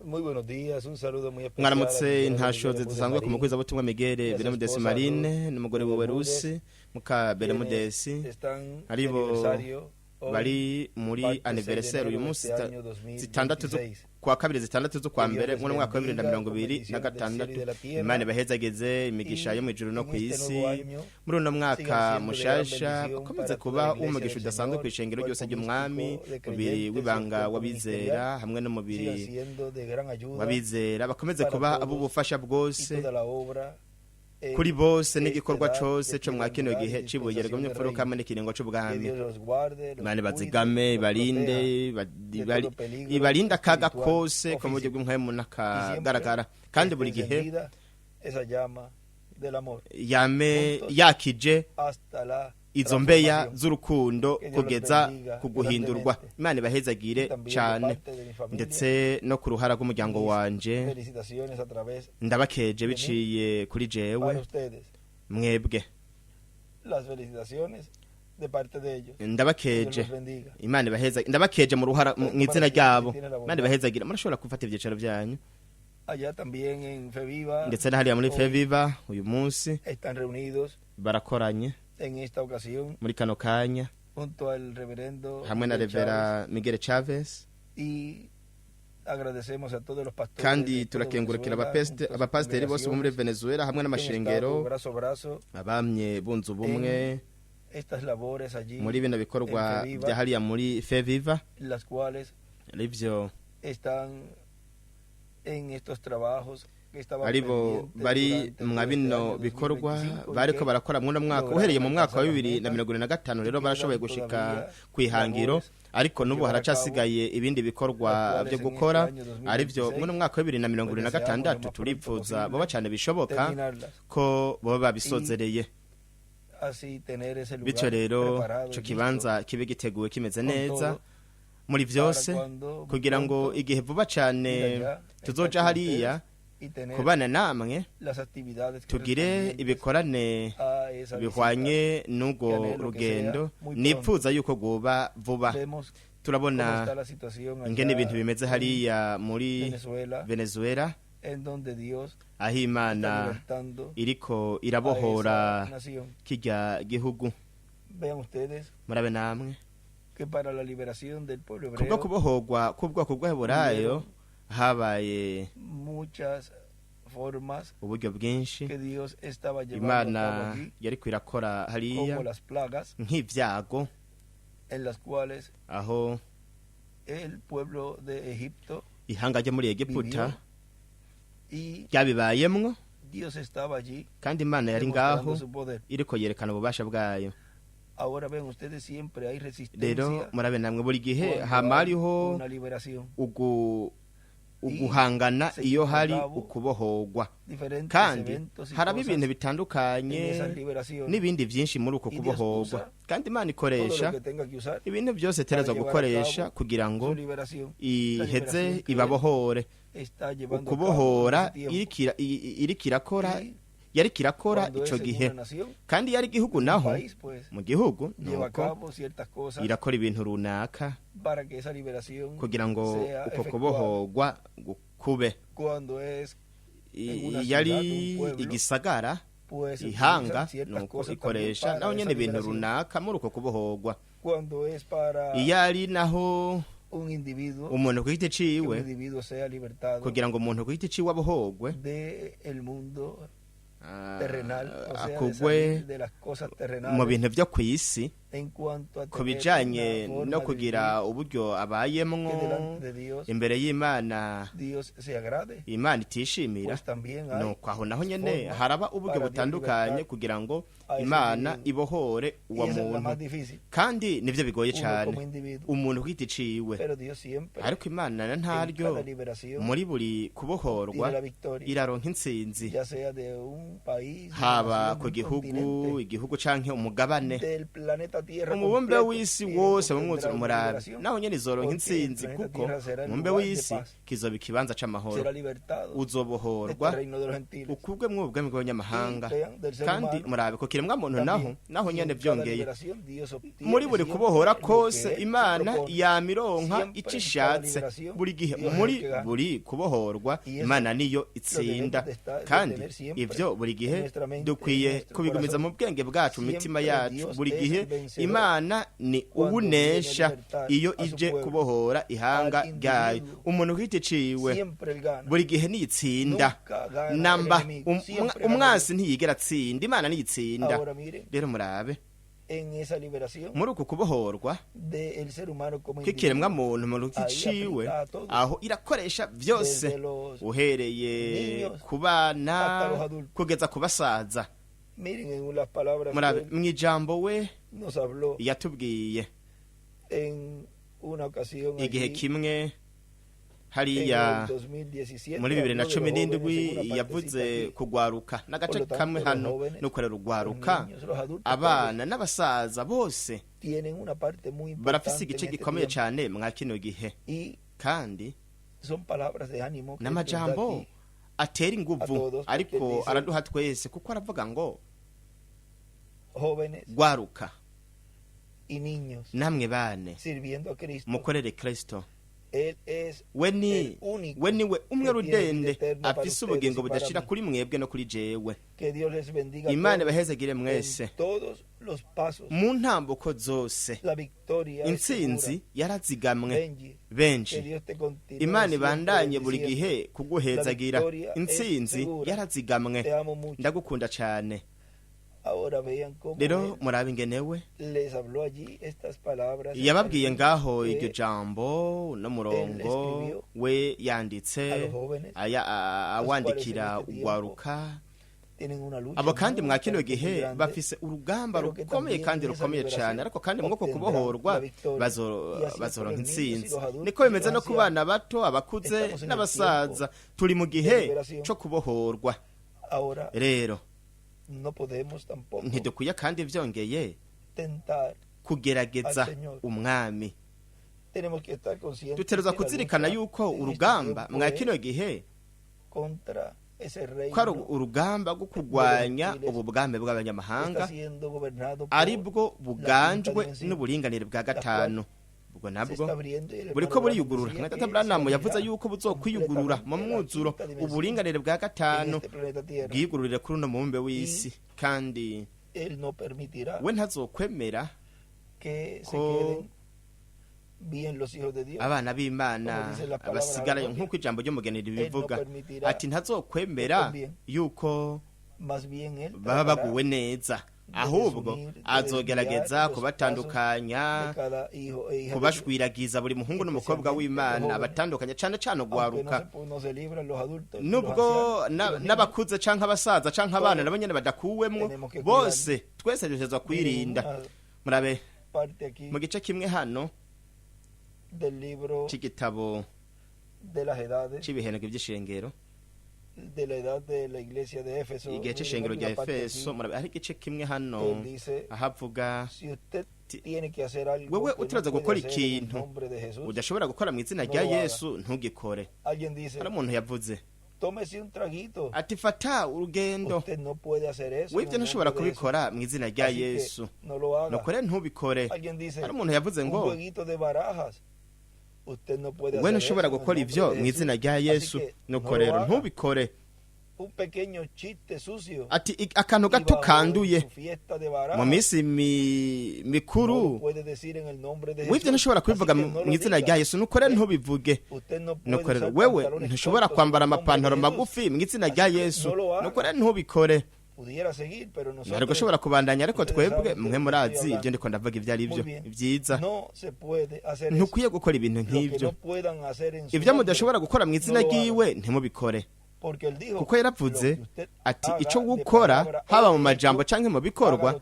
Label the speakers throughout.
Speaker 1: Muy buenos días, un saludo muy especial.
Speaker 2: mwaramutse intasho zidasanzwe ku mukwiza butumwa Miguel Benjamín Marine n'umugore we Rusi muka Benjamín aribo bari muri anniversaire uyu munsi zitandatu kwa kabiri zitandatu zo kwa mbere mu mwaka wa 2026. Imana bahezageze imigisha yo mu ijuru no ku isi muri uno mwaka mushasha ukomeze kuba umugisha udasanzwe kwishengero ryose ry'umwami kubiri wibanga wabizera hamwe no mubiri wabizera bakomeze kuba abubufasha bwose kuri bose n'igikorwa cyose cyo mwakino gihe cibuye gomye mfuruka hamwe n'ikiringo cy'ubwami. Imana bazigame ibarinde akaga kose ko mu gihe bw'umwe nakagaragara kandi buri gihe yame yakije izo mbeya z'urukundo kugeza kuguhindurwa. Imana bahezagire cyane ndetse no ku ruhara rw'umuryango wanje ndabakeje biciye kuri jewe mwebwe ndabakeje. Imana bahezagire ndabakeje mu ruhara mu izina ryabo. Imana bahezagire murashobora gufata ibyicaro byanyu ndetse n'ahari muri Feviva uyu munsi barakoranye muri kano kanya hamwe na Revera Miguel Chavez kandi turakengurukira abapasiteri bose bo muri Venezuela hamwe n'amashengero abamye bunze ubumwe muri bino bikorwa bya hariya muri Feviva aribyo aribo bari mwabino bikorwa bariko barakora mu mwaka uhereye mu mwaka wa 2025 rero barashoboye gushika kwihangiro ariko nubu haracasigaye ibindi bikorwa byo gukora arivyo mu mwaka wa 2026 turipfuza boba cyane bishoboka ko boba babisozereye bityo rero cyo kibanza kibe giteguwe kimeze neza muri byose kugira ngo igihe vuba cyane tuzoja hariya kubana namwe tugire ibikorane bihwanye n'ubwo rugendo nipfuza yuko goba vuba. Turabona ingene ibintu bimeze hariya muri Venezuela aho Imana iriko irabohora kijya gihugu. Murabe namwe kubwo kubohorwa kubwoko bw'Aburayo habaye uburyo bwinshi Imana yari kwirakora hariya nk'ibyago aho ihanga ryo muri Egiputa ryabibayemwo kandi Imana yari ngaho iriko yerekana ububasha bwayo. Rero murabe namwe buri gihe hamariho uguhangana iyo hari ukubohorwa kandi haraba ibintu bitandukanye n'ibindi byinshi muri uko kubohorwa kandi Imana ikoresha ibintu byose tereza gukoresha kugira ngo iheze ibabohore. Ukubohora irikirakora yari kirakora ico gihe kandi yari gihugu naho mu gihugu nuko irakora ibintu runaka kugira ngo uko kubohorwa kube yari igisagara ihanga nuko ikoresha naho nyene ibintu runaka muri uko kubohorwa. Iyari naho umuntu ku giti ciwe kugira ngo umuntu ku giti ciwe abohorwe akugwe mu bintu byo ku isi ku bijanye no kugira uburyo abayemwo imbere y'Imana Imana itishimira nuko aho naho nyene haraba uburyo butandukanye kugira ngo Imana ibohore uwa muntu kandi nivyo bigoye cyane umuntu kwiti ciwe ariko Imana ntaryo muri buri kubohorwa iraronka intsinzi haba ku igihugu canke umugabane umubumbe w'isi wose mu mwuzuro murabe naho nyene izoronka intsinzi kuko umubumbe w'isi kizoba ikibanza c'amahoro uzobohorwa ukubwe mu bwami bw'abanyamahanga kandi murabe ko kiremwa muntu naho nyene vyongeye muri buri kubohora kose Imana yamironka icishatse buri gihe muri buri kubohorwa Imana niyo itsinda kandi ivyo buri gihe dukwiye kubigumiza mu bwenge bwacu mitima yacu buri gihe Imana ni ubunesha iyo ije kubohora ihanga ryayo umuntu kwiticiwe buri gihe ni itsinda namba umwasi ntiyigera tsinda Imana ni itsinda rero murabe muri uku kubohorwa k'ikiremwa muntu mu rukiciwe aho irakoresha byose uhereye ku bana kugeza ku basaza murabe mu ijambo we yatubwiye igihe kimwe hariya muri 2017 yavuze kugwaruka n'agace kamwe hano nukorera ugwaruka abana n'abasaza bose barafise igice gikomeye cyane mwa kino gihe kandi n'amajambo atera inguvu ariko araduha twese kuko aravuga ngo gwaruka namwe bane mukorere Kristo we niwe umwe rudende afise ubugingo budashira kuri mwebwe no kuri jewe Imana bahezagire mwese mu ntambuko zose intsinzi yarazigamwe benshi Imana ibandanye buri gihe kuguhezagira intsinzi yarazigamwe ndagukunda cyane rero murabe ingenewe yababwiye ngaho iryo jambo no murongo we yanditse awandikira ugwaruka abo kandi mwa kino gihe bafise urugamba rukomeye kandi rukomeye cyane ariko kandi mwuko kubohorwa bazoronka intsinzi niko bimeze no ku bana bato abakuze n'abasaza turi mu gihe cyo kubohorwa rero ntidukwiye kandi vyongeye kugerageza umwami dutegerezwa kuzirikana yuko urugamba mwa kino gihe kwari urugamba rwo kurwanya ubu bwambe bw'abanyamahanga aribwo buganjwe n'uburinganire bwa gatanu ubwo nabwo buriko buriyugurura nka Tata Branham yavuze yuko buzokwiyugurura mu mwuzuro uburinganire bwa gatanu bwiyugururire kuri uno mubumbe w'isi kandi we ntazokwemera ko abana b'Imana basigara nk'uko ijambo ry'umugenera bivuga ati ntazokwemera yuko baba baguwe neza ahubwo azogerageza kubatandukanya kubashwiragiza buri muhungu n'umukobwa w'Imana abatandukanya cyane cyane ugwaruka nubwo n'abakuze canke abasaza canke abana nabo nyene badakuwemwo bose twese dutezwa kwirinda murabe mu gice kimwe hano c'igitabo c'ibiheneko vy'ishengero
Speaker 3: de la edad de la iglesia de Éfeso
Speaker 2: igihe c'ishengero rya Efeso murabe ari igice kimwe hano ahavuga wewe utiraza gukora ikintu udashobora gukora mu izina rya Yesu ntugikore hari umuntu yavuze ati fata urugendo wibyo ntushobora kubikora mu izina rya Yesu nukore ntubikore hari umuntu yavuze ngo we ntushobora gukora ivyo mu izina rya Yesu nuko rero ntubikore ati akantu gato kanduye mu minsi mikuru wibyo ntushobora kubivuga mu izina rya Yesu nuko rero ntubivuge nuko rero wewe ntushobora kwambara amapantaro magufi mu izina rya Yesu nuko rero ntubikore ntabwo ushobora kubandanya ariko twebwe mwe murazi ibyo ndiko ndavuga ibyo ari byo byiza ntukwiye gukora ibintu nk'ibyo ibyo mudashobora gukora mu izina ry'iwe ntimubikore kuko yaravuze ati icyo gukora haba mu majambo cyangwa mu bikorwa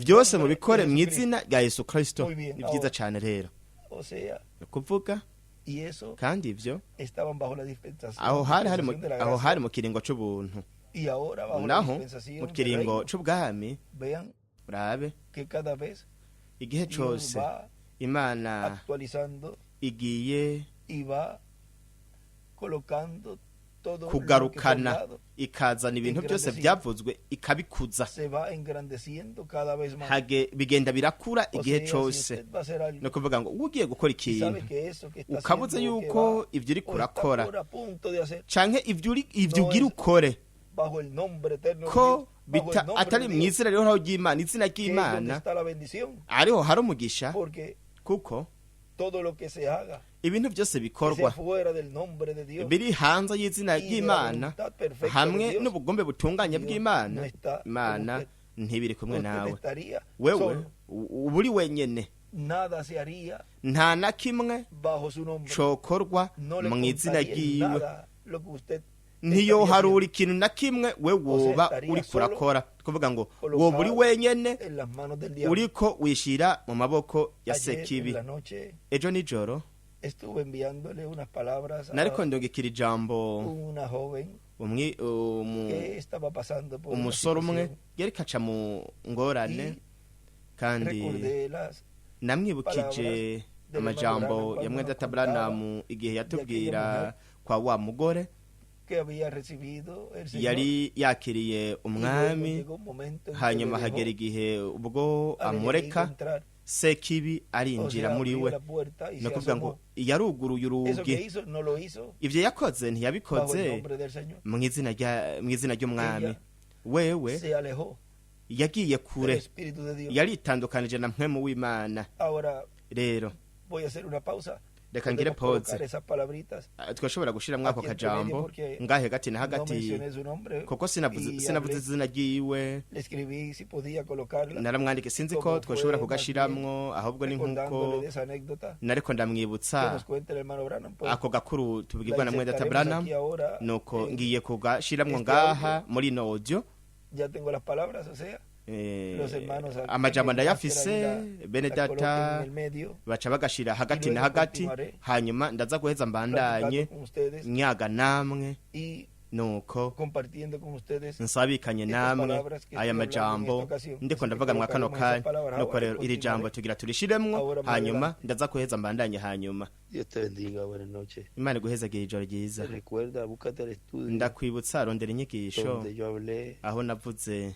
Speaker 2: byose mubikore mu izina rya Yesu Kristo ni byiza cyane rero kuvuga kandi ibyo aho hari mu kiringo cy'ubuntu naho mu kiringo c'ubwami urabe igihe cyose Imana igiye kugarukana ikazana ibintu byose byavuzwe ikabikuza bigenda birakura igihe cyose no kuvuga ngo ugiye gukora ikintu ukabuze yuko ibyo uri kurakora canke ibyo ugira ukore ko atari mu izina rero ry'Imana, izina ry'Imana ariho hari umugisha, kuko ibintu byose bikorwa biri hanze y'izina ry'Imana hamwe n'ubugombe butunganye bw'Imana, Imana ntibiri kumwe nawe. Wewe uburi wenyene, nta na kimwe cokorwa mu izina ry'iwe. Niyo haruri ikintu na kimwe we woba uri kurakora, kuvuga ngo woba uri wenyene uriko wishira mu maboko ya Sekibi. Ejo nijoro nariko ndongekira ijambo umusore umwe yari kaca mu ngorane, kandi namwibukije amajambo ya mwenda Tabranamu igihe yatubwira kwa wa mugore yari yakiriye umwami, hanyuma hagera igihe ubwo amureka Sekibi arinjira muri we. No kuvuga ngo yaruguruye urugi, ivyo yakoze ntiyabikoze mu izina ry'umwami. Wewe yagiye kure, yaritandukanije na mpwemu w'Imana. Rero reka ngire pause, twashobora gushiramwo ako kajambo ngahe gati na hagati, kuko sinavuze izina ryiwe, naramwandike, sinzi ko twashobora kugashiramwo, ahubwo ni nkuko nariko ndamwibutsa ako gakuru tubwirwa na mwenda Tabranamu, nuko ngiye kugashiramwo ngaha muri no audio. Amajambo ndayafise, bene data baca bagashira hagati na hagati, hanyuma ndaza guheza mbandanye nyaga namwe, nuko nsabikanye namwe aya majambo ndiko ndavuga mwa kano kanya. Nuko rero iri jambo tugira turishiremwo, hanyuma ndaza guheza mbandanye hanyuma. Imana guhezagira ijoro ryiza. Ndakwibutsa rondera inyigisho aho navuze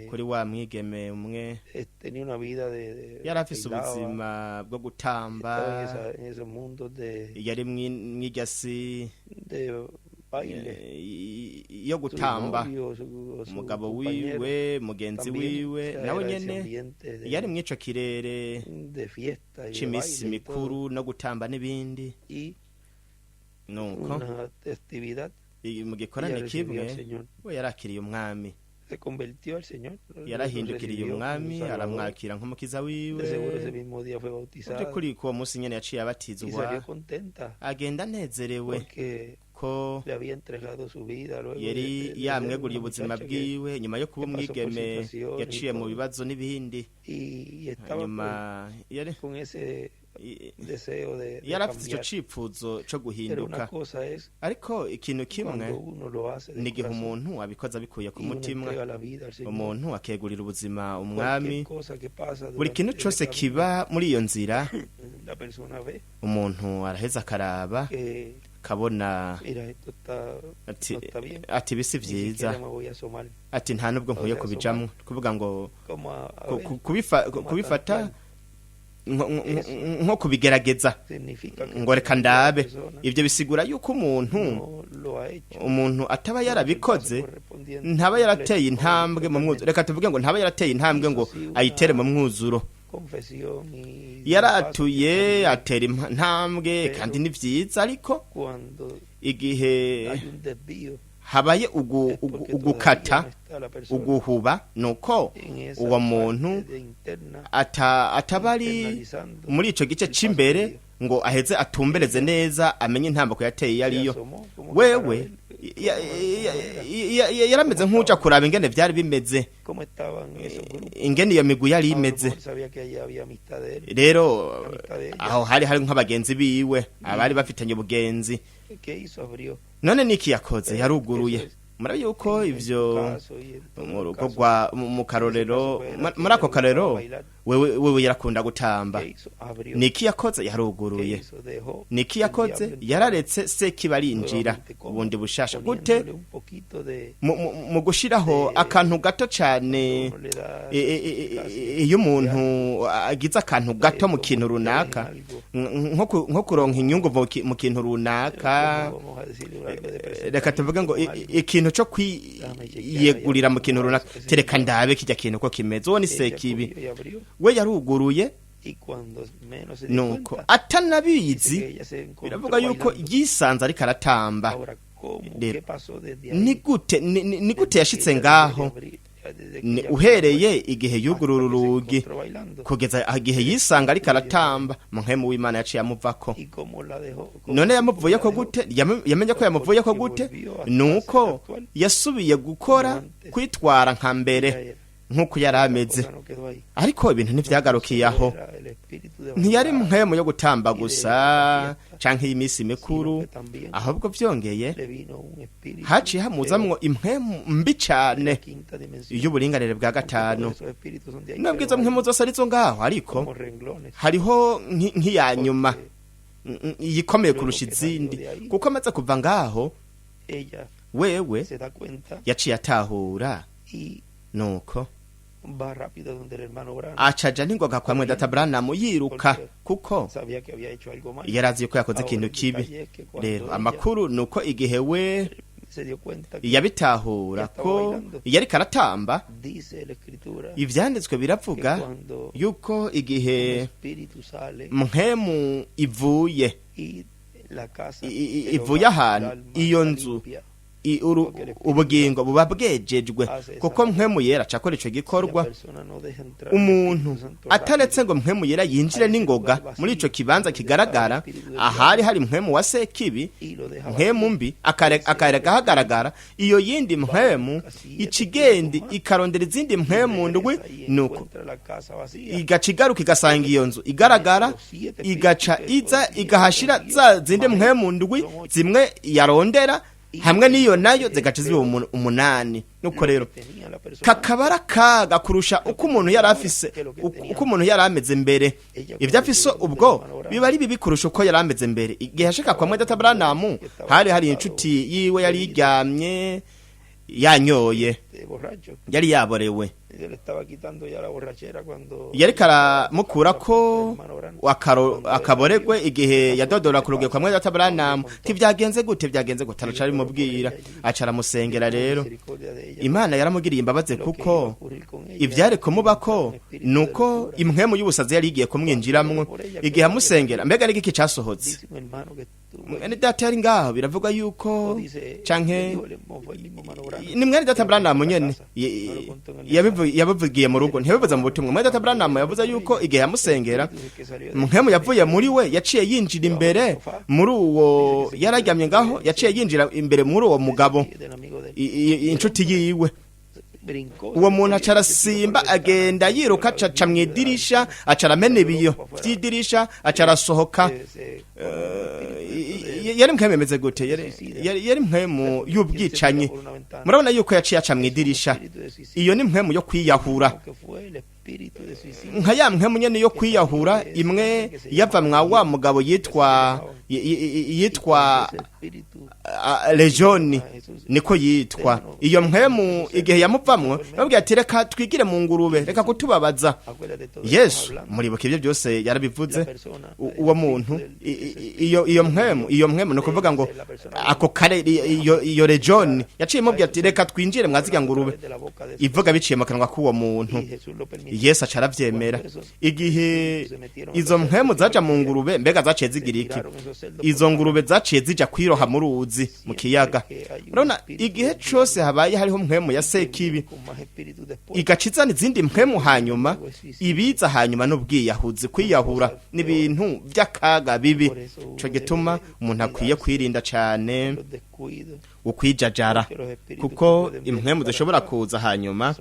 Speaker 2: kuri wa mwigeme umwe yari afise ubuzima bwo gutamba, yari mwigasi yo gutamba. Umugabo wiwe, mugenzi wiwe nawe nyene yari mwico kirere c'imisi mikuru no gutamba n'ibindi. Nuko mu gikorane kimwe we yarakiriye umwami, yarahindukiriye umwami, aramwakira nk'umukiza wiwe. Kuri uwo munsi nyene yaciye abatizwa, agenda anezerewe ko yari yamweguriye ubuzima bwiwe nyuma yo kuba umwigeme yaciye mu bibazo n'ibindi. Hanyuma yarafite icyo cipfuzo cyo guhinduka, ariko ikintu kimwe nigihe umuntu abikoze abikuye ku mutima, umuntu akegurira ubuzima umwami. Buri kintu cyose kiba muri iyo nzira umuntu araheza akaraba, kabona ati bisi vyiza, ati nta nubwo nkwiye kubijamwo, kuvuga ngo kubifata nko kubigerageza ngo reka ndabe. Ibyo bisigura yuko umuntu ataba yarabikoze, ntaba yarateye intambwe mu mwuzuro. Reka tuvuge ngo ntaba yarateye intambwe ngo ayitere mu mwuzuro. Yaratuye atera intambwe, kandi ni vyiza, ariko igihe habaye ugukata, uguhuba, nuko uwo muntu atabari muri ico gice c'imbere ngo aheze atumbereze neza, amenye intambako yateye yariyo. Wewe yarameze nk'uja kuraba ingene vyari bimeze, ingene iyo migwi yari imeze. Rero aho hari nk'abagenzi biwe, abari bafitanye ubugenzi. None niki yakoze? Yaruguruye murabe yuko ivyo mu karorero muri ako karero wewe yarakunda gutamba niki yakoze yaruguruye niki yakoze yararetse se kibarinjira ubundi bushasha gute mu gushiraho akantu gato cyane iyo umuntu agize akantu gato mu kintu runaka nko kuronka inyungu mu kintu runaka reka tuvuge ngo ikintu cyo kwiyegurira mu kintu runaka tereka ndabe kijya kintu ko kimeze uwo ni se kibi we yaruguruye nuko atanabizi biravuga yuko yisanze ariko aratamba ni gute yashitse ngaho uhereye igihe yugurura urugi kugeza igihe yisanga ariko aratamba mu nkemu w'Imana yaciye amuvako none yamuvuye ko gute yamenye ko yamuvuye ko gute nuko yasubiye gukora kwitwara nka mbere nkuko yarameze ariko ibintu ntivyagarukiye aho ntiyari nkemu yo gutamba gusa canke y'imisi mikuru ahubwo vyongeye haciye hamuzamwo impwemu mbi cane y'uburinganire bwa gatanu nabwo izo mpwemu zose arizo ngaho ariko hariho nk'iyanyuma yikomeye kurusha izindi kuko amaze kuva ngaho wewe yaciye atahura nuko acaja n'ingoga kwa mwenda Abrahamu yiruka kuko yarazi ko yakoze ikintu kibi rero amakuru nuko igihe we yabitahura ko yari karatamba ivyanditswe biravuga yuko igihe mpemu ivuye ahantu iyo nzu ubugingo buba bwejejwe kuko mpemu yera cakora ico gikorwa umuntu ataretse ngo mpemu yera yinjire n'ingoga muri ico kibanza kigaragara ahari hari mpemu wa sekibi mpemu mbi akarega hagaragara iyo yindi mpemu ikigendi ikarondera izindi mpemu ndwi nuko igacigaruka igasanga iyo nzu igaragara igaca iza igahashira za zindi mpemu ndwi zimwe yarondera hamwe niyo nayo zigaca ziba umunani nuko rero kakabara kaga kurusha uko umuntu yari afise uko umuntu yari ameze mbere ivyo afise ubwo biba ari bibi kurusha uko yari ameze mbere igihe ashaka kwa mwenda Abrahamu hari inshuti yiwe yari yiryamye yanyoye yari yaborewe yari karamukura ko akaboregwe igihe yadodora ku rugo kwa mwenda Abrahamu tivyagenze gute aracari mubwira acara musengera rero Imana yaramugiriye imbabazi kuko ivyari kumubako nuko impwemu y'ubusazi yari igiye kumwinjiramwo igihe amusengera mbega ni iki casohotse mwene data yari ngaho biravuga yuko canke ni mwene data Abrahamu nyene yabivugiye mu rugo ntiyabivuza mu butumwa mwene data Abrahamu yavuze yuko igihe yamusengera mpemu yavuye muri we yaciye yinjira imbere muri uwo yararyamye ngaho yaciye yinjira imbere muri uwo mugabo inshuti yiwe uwo muntu acarasimba agenda yiruka aca mwidirisha acaramena ibiyo vyidirisha acarasohoka yari mpemu yemeze gute yari mpemu y'ubwicanyi murabona yuko yaciye aca mwidirisha iyo ni mpemu yo kwiyahura nka ya mpemu nyene yo kwiyahura imwe yava mwa wa mugabo yitwa Legioni niko yitwa iyo mpemu igihe yamuvamwo yabwiye ati reka twigire mu ngurube reka kutubabaza Yesu muribuka ibyo byose yarabivuze uwo muntu iyo mpemu no kuvuga ngo ako kare iyo Legioni yaciye mubwiye ati reka twinjire mwaziga ngurube ivuga biciye mu kanwa k'uwo muntu Yesu acaravyemera igihe izo mpemu zaja mu ngurube mbega zaciye zigira iki izo ngurube zaciye zija kwiroha mu ruzi mu kiyaga urabona igihe cyose habaye hariho mpemu ya sekibi igacizana izindi mpemu hanyuma ibiza hanyuma n'ubwiyahuzi kwiyahura n'ibintu by'akaga bibi cyo gituma umuntu akwiye kwirinda cyane ukwijajara kuko impwemu zishobora kuza hanyuma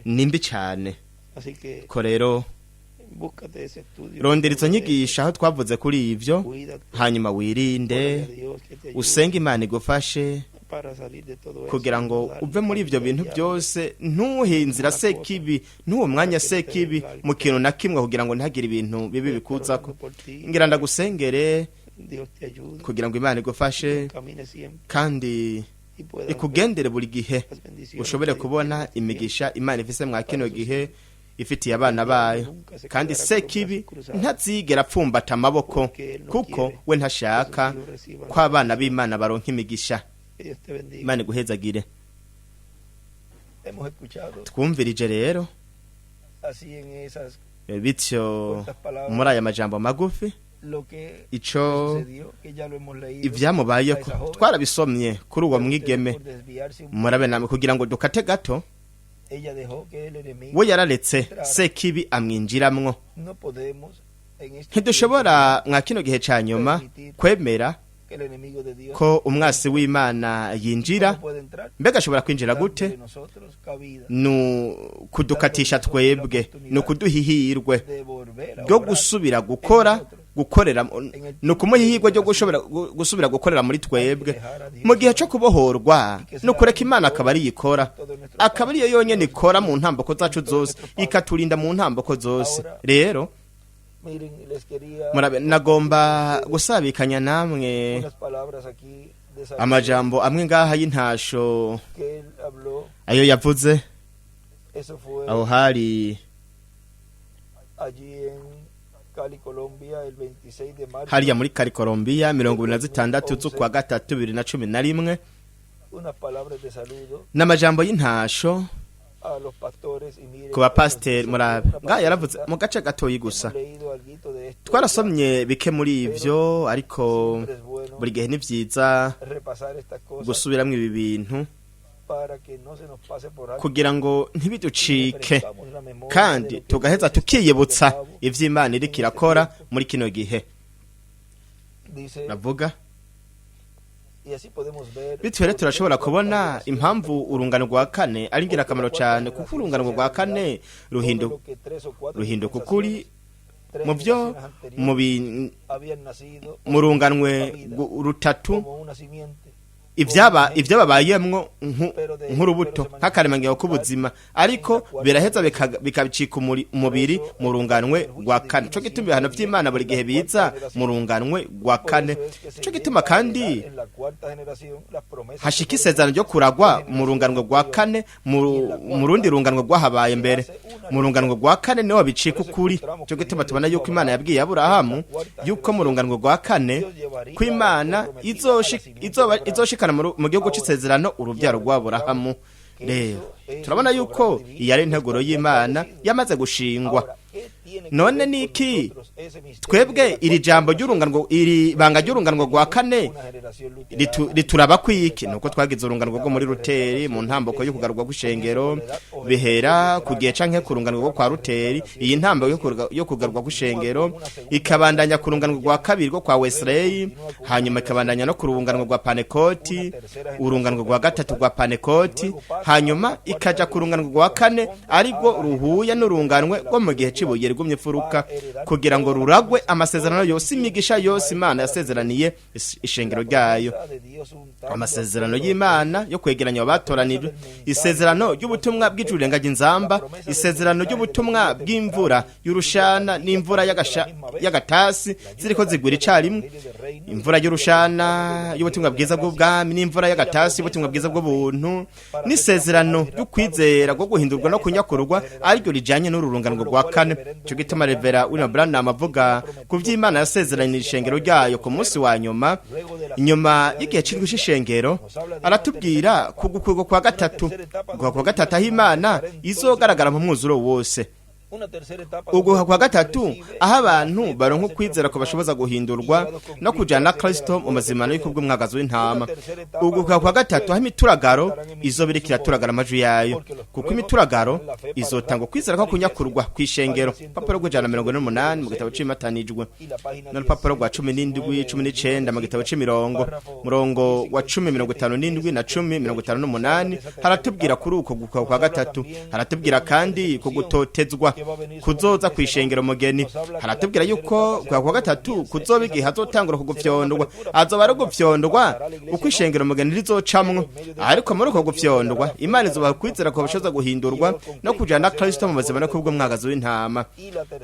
Speaker 2: nimbi cyane ko rero rondera izo nyigisho aho twavuze kuri ivyo hanyuma wirinde usenga Imana igufashe kugira ngo uve muri ibyo bintu byose ntuhe inzira sekibi ntuwo mwanya sekibi mu kintu na kimwe kugira ngo ntihagire ibintu bibi bikuzako. Ngira ndagusengere kugira ngo Imana igufashe kandi ikugendere buri gihe ushobore kubona imigisha Imana ifise mwa kino gihe ifitiye abana bayo, kandi sekibi ntazigera apfumbata amaboko kuko we ntashaka ko abana b'Imana baronka imigisha. Imana iguhezagire. Twumvirije rero bityo muri aya majambo magufi ico ivyamubayeko twarabisomye kuri uwo mwigeme. Murabe namwe kugira ngo dukate gato, we yararetse sekibi amwinjiramwo. Ntidushobora mwa kino gihe ca nyuma kwemera ko umwasi w'Imana yinjira. Mbega ashobora kwinjira gute? Kudukatisha twebwe, kuduhihirwe byo gusubira gukorera kumuhihirwe ryo gusubira gukorera muri twebwe mu gihe cyo kubohorwa. Kureka Imana akaba ari yikora, akaba ari yo yonyene ikora mu ntamboko zacu zose, ikaturinda mu ntamboko zose. Rero murabe nagomba gusabikanya namwe amajambo amwe ngaha y'intasho ayo yavuze aho hari hariya muri Cali Colombia 26 z'ukwa gatatu 2011 n'amajambo y'intasho ku bapasiteri. Murabe ngaha yaravuze mu gace gatoyi gusa. Twarasomye bike muri ivyo, ariko buri gihe ni vyiza gusubiramwo ibi bintu kugira ngo ntibiducike kandi tugaheza tukiyibutsa ivy'Imana iriko irakora muri kino gihe. Navuga bityo rero turashobora kubona impamvu urungano rwa kane ari ingirakamaro cyane, kuko urungano rwa kane ruhinduka ukuri mu byo mu runganwe rutatu ibyababayemwo nk'urubuto nk'akaremangiro k'ubuzima, ariko biraheza bikabicika umubiri mu runganwe rwa kane. Cyo gituma ibihano by'Imana buri gihe biza mu runganwe rwa kane. Cyo gituma kandi hashika isezerano ryo kuragwa mu runganwe rwa kane mu rundi runganwe rwahabaye mbere. Mu runganwe rwa kane niho bicika ukuri. Cyo gituma tubona yuko Imana yabwiye Aburahamu yuko mu runganwe rwa kane ko Imana izoshika mu gihugu cy'isezerano urubyaro rw'Aburahamu. Rero turabona yuko iyi ari integuro y'Imana yamaze gushingwa. None niki twebwe iri jambo ry'urunganwe, iri banga ry'urunganwe rwa kane rituraba kwiki? Nuko twagize urunganwe rwo muri Ruteri mu ntamboko yo kugarurwa kw'ishengero bihera ku gihe canke ku runganwe rwo kwa Ruteri. Iyi ntamboko yo kugarurwa kw'ishengero ikabandanya ku runganwe rwa kabiri rwo kwa Wesley, hanyuma ikabandanya no ku runganwe rwa Panekoti, urunganwe rwa gatatu rwa Panekoti, hanyuma ikaja ku runganwe rwa kane ariko ruhuye n'urunganwe rwo mu gihe cibuye rigumye furuka, kugira ngo ruragwe amasezerano yose, imigisha yose Imana yasezeraniye ishengero ryayo. Amasezerano y'Imana yo kwegeranya abatoranijwe, isezerano ry'ubutumwa bw'ijuru inzamba, isezerano ry'ubutumwa bw'imvura y'urushana n'imvura y'agatasi ziriko zigwira icarimwe, imvura y'urushana y'ubutumwa bwiza bw'ubwami n'imvura y'agatasi y'ubutumwa bwiza bw'ubuntu, n'isezerano ry'ukwizera rwo guhindurwa no kunyakurwa ariko rijanye n'ururunganwe rwa kane. Cyo gituma Revera William Branham avuga ku vy'Imana yasezeranije ishengero ryayo ku munsi wa nyuma y'igihe c'indwi c'ishengero, aratubwira ku gukurwa kwa gatatu aho Imana izogaragara mu mwuzuro wose. Uguha kwa gatatu aho abantu baronka kwizera ko bashoboza guhindurwa no kujana Kristo mu mazimano y'ikubwo mwagazo w'intama. Uguha kwa gatatu aho imituragaro izobirikira turagara amajwi yayo, kuko imituragaro izotanga kwizera ko kunyakurwa kw'ishengero. Papuro rw'ijana 148 mu gitabo cy'imatanijwe no papuro rwa 17 mu gitabo cy'imirongo murongo wa 10:57 na 10:58 haratubwira kuri uko guha kwa gatatu. Haratubwira kandi ko gutotezwa kuzoza kwishengera umugeni. Haratubwira yuko kwa gatatu kuzoba igihe hazotangura kugufyondwa, azoba ari gufyondwa uko ishengero umugeni rizocamwo. Ariko muri uko gufyondwa Imana izoba kwizera ko bashoza guhindurwa no kujana Kristo mu buzima no kubwo mwagazo w'intama.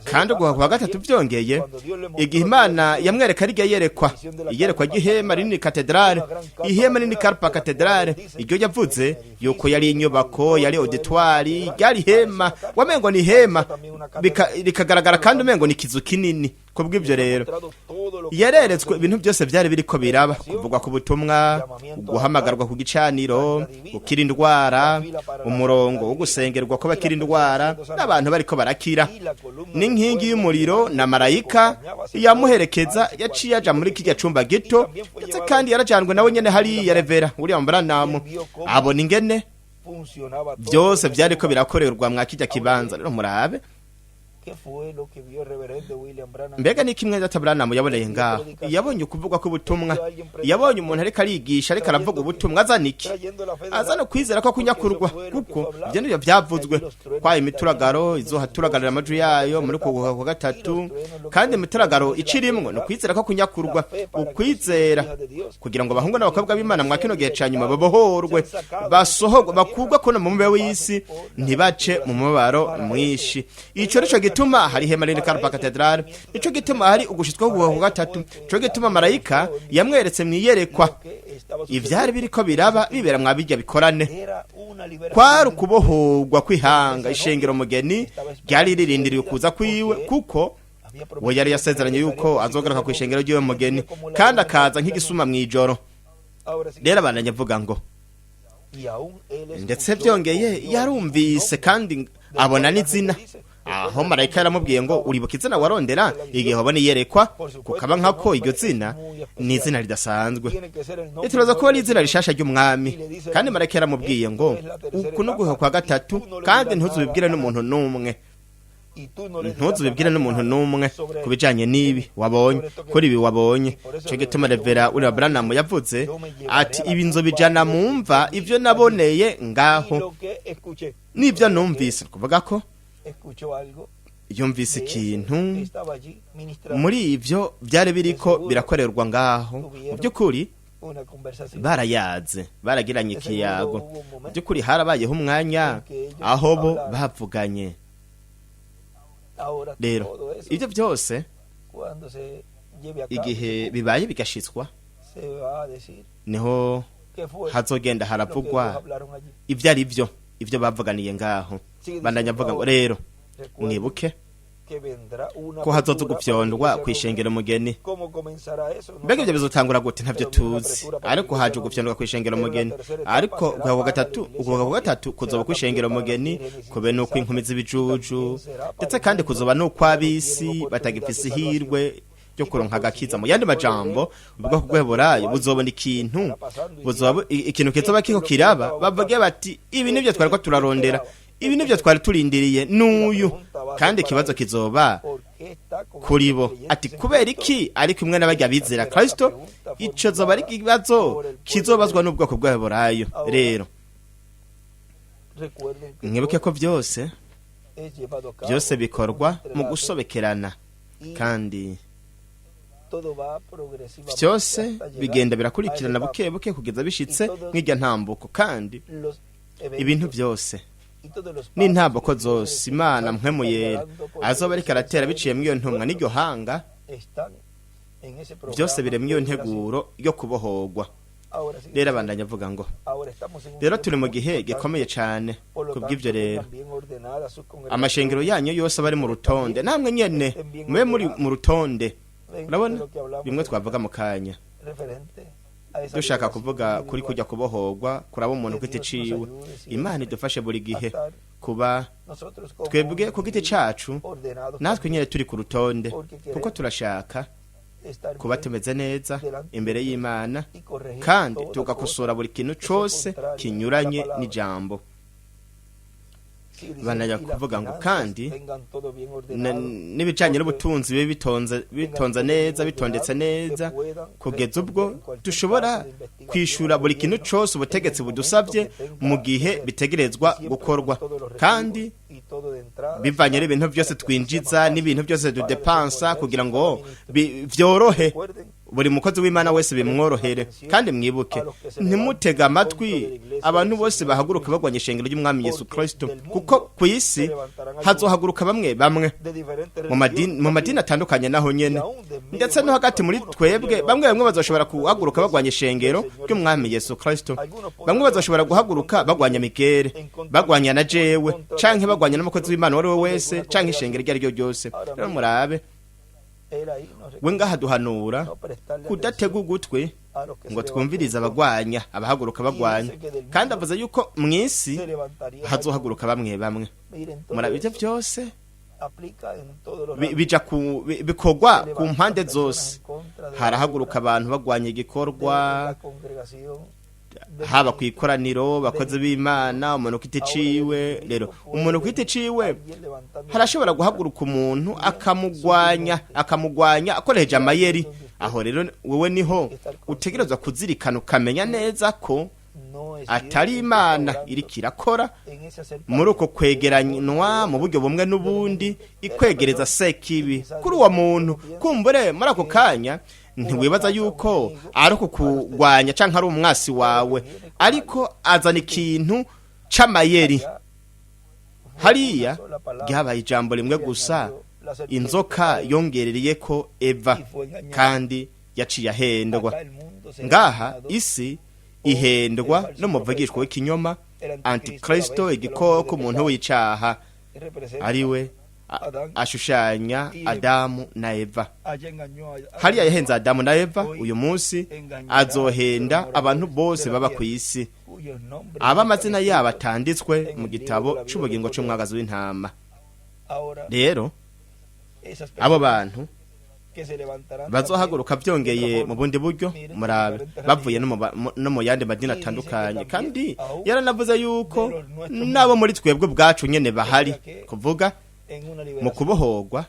Speaker 2: Kandi kwa gatatu byongeye igihe Imana yamwereka ari iyerekwa, iyerekwa ry'ihema rinini katedrale, ihema rinini karpa katedrale. Iryo yavuze yuko yari inyubako, yari auditoire, yari hema, wamengo ni hema bikagaragara kandi umengo ni kizu kinini. Kubw'ibyo rero yareretswe ibintu byose byari biriko biraba, kuvugwa ku butumwa, guhamagarwa ku gicaniro, gukira indwara, umurongo wo gusengerwa ko bakira indwara n'abantu bariko barakira, n'inkingi y'umuriro na marayika yamuherekeza yaciye aja muri kijya cumba gito. Ndetse kandi yarajanwe nawe nyene hari ya revera uriya mbaranamu abona ingene byose byariko birakorerwa mwa kijya kibanza. Rero murabe mbega ni kimwe databranamu yaboneye ngaho, yabonye ukuvugwa ku butumwa, yabonye umuntu ariko arigisha ariko aravuga ubutumwa, azaniki azana kwizera ko kunyakurwa, kuko ibyo nibyo byavuzwe kwa imituragaro izohaturagarira amajwi yayo muri kuguha kwa gatatu. Kandi imituragaro icirimwo no kwizera ko kunyakurwa, ukwizera kugira ngo bahungu n'abakobwa b'Imana mwa kino gihe canyuma babohorwe, basohogwe, bakugwa ko no mu mube w'isi, ntibace mu mubaro mwishi. Ico rico gituma hari hema rinini karpa katedrale, ico gituma hari ugushitwa ku gatatu, ico gituma marayika yamweretse mu iyerekwa ivyari biriko biraba bibera mwabijya bikorane. Kwari ukubohorwa kw'ihanga, ishengero umugeni ryari ririndiriye kuza kwiwe, kuko we yari yasezeranye yuko azogaruka ku ishengero ry'uwo mugeni kandi akaza nk'igisuma mw'ijoro. Rero abandanya avuga ngo ndetse byongeye yarumvise kandi abona n'izina. Aho marayika yaramubwiye ngo uribuka izina warondera igihe wabona iyerekwa, kukaba nkako iryo zina ni izina ridasanzwe, ituraza kuba ari izina rishasha ry'umwami. Kandi marayika yaramubwiye ngo uku nuguha kwa gatatu, kandi ntuzubibwire n'umuntu n'umwe, ntuzubibwire n'umuntu n'umwe kubijanye n'ibi wabonye, kuri ibi wabonye. Cyo gituma revera uri Abraham yavuze ati ibi nzobijana mumva ivyo naboneye ngaho n'ivyo numvise. Kuvuga ko yumvise ikintu muri ivyo byari biriko birakorerwa ngaho. Mu by'ukuri barayaze, baragiranye ikiyago, mu by'ukuri harabayeho umwanya aho bo bavuganye. Rero ibyo byose igihe bibaye bigashitswa, niho hazogenda haravugwa ibyo ari byo, ibyo bavuganiye ngaho. Bandanya avuga ngo rero mwibuke ko hazoza gufyondwa kwishengera umugeni. Mbega ibyo bizotangura gute ntabyo tuzi, ariko haje gufyondwa kwishengera umugeni. Ariko kwa gatatu kuzoba kwishengera umugeni, kube nuko inkumi z'ibijuju, ndetse kandi kuzoba nuko abisi batagifise ihirwe ryo kuronka agakiza. Mu yandi majambo bivuga ko guheburayo buzobona ikintu, buzoba ikintu kizoba kiko kiraba, bavuge bati ibi nivyo twari ko turarondera, ibi nivyo twari turindiriye n'uyu. Kandi ikibazo kizoba kuri bo ati kubera iki ariko imwe n'abajya bizera Kristo, ico zoba ari ikibazo kizobazwa n'ubwoko bw'aburayo. Rero mwibuke ko byose bikorwa mu gusobekerana, kandi byose bigenda birakurikirana buke buke kugeza bishitse nk'ijya ntambuko. Kandi ibintu byose n'intambuko zose Imana mpwemuyera azoba ariko aratera biciye mu iyo ntumwa n'iryo hanga, byose bire mu iyo nteguro yo kubohorwa. Rero abandanya avuga ngo rero turi mu gihe gikomeye cyane. Kubw'ibyo rero amashengero yanyu yose bari mu rutonde, namwe nyene mube muri mu rutonde. Urabona bimwe twavuga mu kanya dushaka kuvuga kuri kujya kubohorwa kuraba umuntu kwite ciwe. Imana idufashe buri gihe kuba twebwe ku giti cacu natwe nyene turi ku rutonde, kuko turashaka kuba tumeze neza imbere y'Imana, kandi tugakosora buri kintu cose kinyuranye n'ijambo. Banajya kuvuga ngo kandi n'ibijanye n'ubutunzi bibe bitonze neza, bitondetse neza, kugeza ubwo dushobora kwishura buri kintu cose ubutegetsi budusabye mu gihe bitegerezwa gukorwa. Kandi bivanye n'ibintu byose twinjiza n'ibintu byose dudepansa kugira ngo vyorohe buri mukozi w'Imana wese bimworohere. Kandi mwibuke ntimutega amatwi abantu bose bahaguruka bagwanya ishengero ry'umwami Yesu Kristo, kuko ku isi hazohaguruka bamwe mu madini atandukanye naho nyene, ndetse no hagati muri twebwe bamwe bazoshobora kuhaguruka bagwanya ishengero ry'umwami Yesu Kristo. Bamwe bazoshobora guhaguruka bagwanya Migere, bagwanya na jewe, canke bagwanya n'umukozi w'Imana wari we wese, canke ishengero ryari ryo ryose. Rero murabe we ngaha duhanura kudatega ugutwi ngo twumvirize abagwanya, abahaguruka bagwanya. Kandi avuze yuko mw'isi hazohaguruka bamwe. Murabe ivyo byose bikorwa ku mpande zose. Harahaguruka abantu bagwanya igikorwa, haba ku ikoraniro, bakozi b'Imana, umuntu kwite ciwe. Rero umuntu kwite ciwe harashobora guhaguruka umuntu akamugwanya akoresheje amayeri. Aho rero wewe niho utegerezwa kuzirikana ukamenya neza ko atari Imana iriko irakora muri uko kwegeranywa mu buryo bumwe n'ubundi, ikwegereza sekibi kuri uwo muntu. Kumbure muri ako kanya ntiwibaza yuko ari kukugwanya canke ari umwasi wawe, ariko azana ikintu c'amayeri. Hariya ryabaye ijambo rimwe gusa, inzoka yongerereye ko Eva, kandi yaciye ahendwa. Ngaha isi ihendwa n'umuvugishwa w'ikinyoma, Antikristo, igikoko, umuntu w'icaha, ariwe ashushanya Adamu na Eva. Hariya yahenze Adamu na Eva, uyu munsi azohenda abantu bose baba ku isi, amazina yabo atanditswe mu gitabo c'ubugingo c'umwagazi w'intama. Rero abo bantu bazohaguruka byongeye mu bundi buryo, murabe bavuye no mu yandi madini atandukanye. Kandi yaranavuze yuko nabo muri twebwe bwacu nyene bahari, kuvuga mu kubohorwa.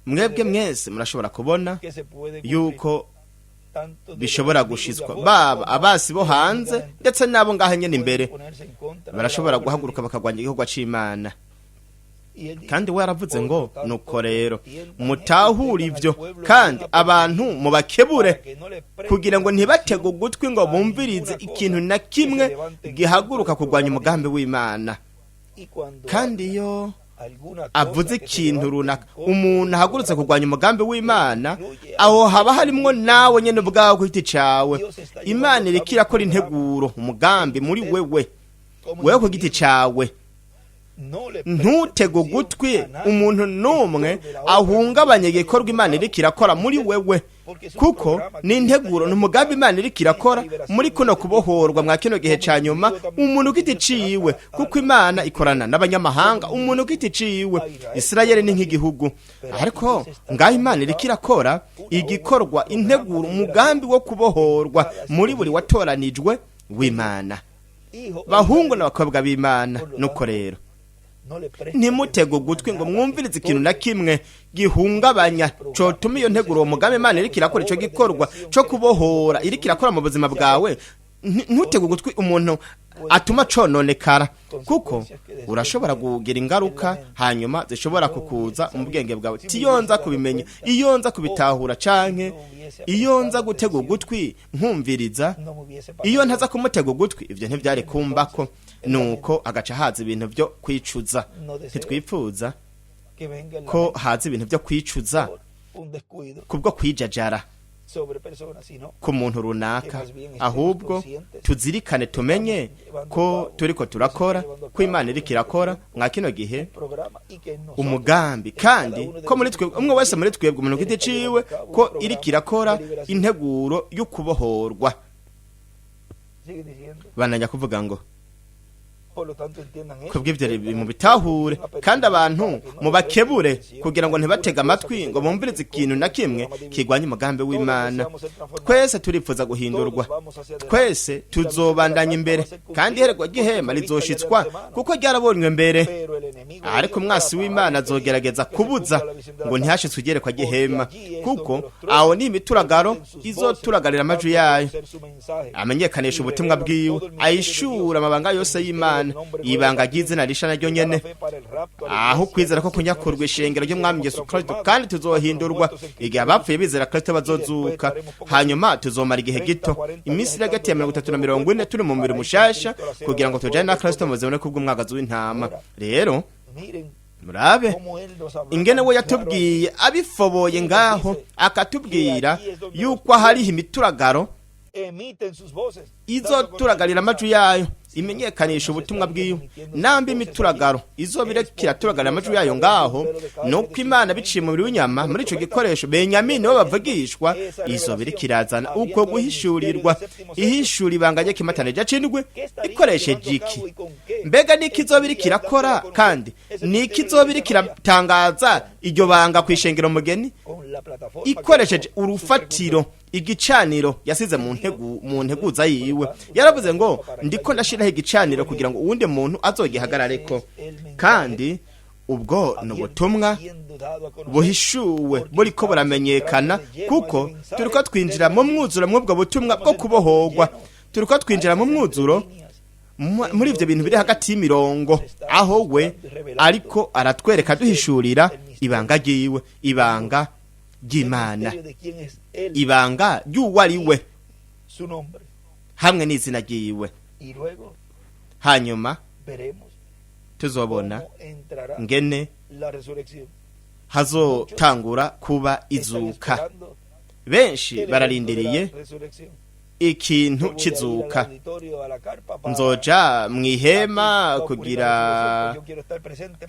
Speaker 2: Mwebwe mwese murashobora kubona yuko bishobora gushizwa, baba abasi bo hanze ndetse nabo ngaha nyene imbere barashobora guhaguruka bakagwanya igikorwa c'Imana. Kandi we yaravuze ngo nuko rero mutahura ivyo, kandi abantu mubakebure kugira ngo ntibatege ugutwi ngo bumvirize ikintu na kimwe gihaguruka kugwanya umugambi w'Imana. Kandi iyo avuze ikintu runaka, umuntu ahagurutse kugwanya umugambi w'Imana, aho haba harimwo nawe nyene ubwawe ku giti cawe. Imana iriko irakora integuro, umugambi muri wewe ku giti cawe. Ntutege ugutwi umuntu n'umwe ahungabanya igikorwa Imana iriko irakora muri wewe, kuko ni integuro n'umugambi Imana iriko irakora muri kuno kubohorwa mwa kino gihe ca nyuma. Umuntu giti ciwe, kuko Imana ikorana n'abanyamahanga, umuntu giti ciwe. Isirayeli ni nk'igihugu, ariko ngaho Imana iriko irakora igikorwa, integuro, umugambi wo kubohorwa muri buri watoranijwe w'Imana, bahungu n'abakobwa b'Imana. Nuko rero ntimutege ugutwi ngo mwumvirize ikintu na kimwe gihungabanya cotuma iyo nteguro uwo mugambi Imana iriko irakora, ico gikorwa co kubohora iriko irakora mu buzima bwawe. Ntutege ugutwi umuntu atuma cononekara, kuko urashobora kugira ingaruka hanyuma zishobora kukuza mu bwenge bwawe. Tiyonza kubimenya, iyo nza kubitahura, canke iyo nza gutega ugutwi nkumviriza, iyo ntaza kumutega ugutwi, ivyo ntivyari kumbako. Nuko agaca haza ibintu byo kwicuza. Ntitwipfuza ko haza ibintu byo kwicuza kubwo kwijajara ku muntu runaka, ahubwo tuzirikane, tumenye ko turiko turakora, ko Imana iriko irakora mwa kino gihe umugambi, kandi ko muri twebwe umwe wese muri twebwe umuntu giti ciwe ko iriko irakora integuro y'ukubohorwa. Bananya kuvuga ngo kubw'ivyo mu bitahure, kandi abantu mubakebure kugira ngo ntibatege amatwi ngo bumvirize ikintu na kimwe kigwanya umugambi w'Imana. Twese turipfuza guhindurwa, twese tuzobandanya imbere, kandi iherekwa ry'ihema rizoshitswa kuko ryarabonywe mbere. Ariko umwasi w'Imana azogerageza kubuza ngo ntihashitswe iherekwa ry'ihema, kuko aho ni imituragaro izoturagarira amajwi yayo, amenyekanisha ubutumwa bwiwe, ayishura amabanga yose y'Imana. ry'Imana ibanga ry'izina risha naryo nyene aho kwizera ko kunyakurwa ishengero ry'umwami Yesu Kristo kandi tuzohindurwa igihe abapfuye bizera Kristo bazozuka hanyuma tuzomara igihe gito iminsi iri hagati ya 30 na 40 turi mu mubiri mushasha kugira ngo tujane na Kristo mu buzima kubw'umwagazi w'intama rero murabe ingene we yatubwiye abifoboye ngaho akatubwira yuko hariho imituragaro izo turagarira amajwi yayo imenyekanisha ubutumwa bwiwe nambi imituragaro izo birekira turagarira amajwi yayo ngaho nuko Imana biciye mu w'inyama muri ico gikoresho Benjamín bo bavugishwa izo birekirazana uko guhishurirwa ihishuri banganye kimatane jacindwe ikoreshe jiki mbega nikizo birikira kandi nikizo birikira tangaza iryo banga kwishengero mugeni ikoresheje urufatiro igicaniro yasize mu nteguza yiwe yaravuze ngo ndiko ndashiraho igicaniro kugira ngo uwundi muntu azogihagarareko kandi ubwo n'ubutumwa buhishuwe buriko buramenyekana kuko turiko twinjira mu mwuzuro mw'ubwo butumwa bwo kubohorwa turiko twinjira mu mwuzuro muri ivyo bintu biri hagati y'imirongo aho we ariko aratwereka duhishurira ibanga ryiwe ibanga ry'Imana ibanga ry'uwariwe hamwe n'izina ryiwe hanyuma tuzobona ngene hazotangura kuba izuka benshi bararindiriye ikintu kizuka nzoja mwihema kugira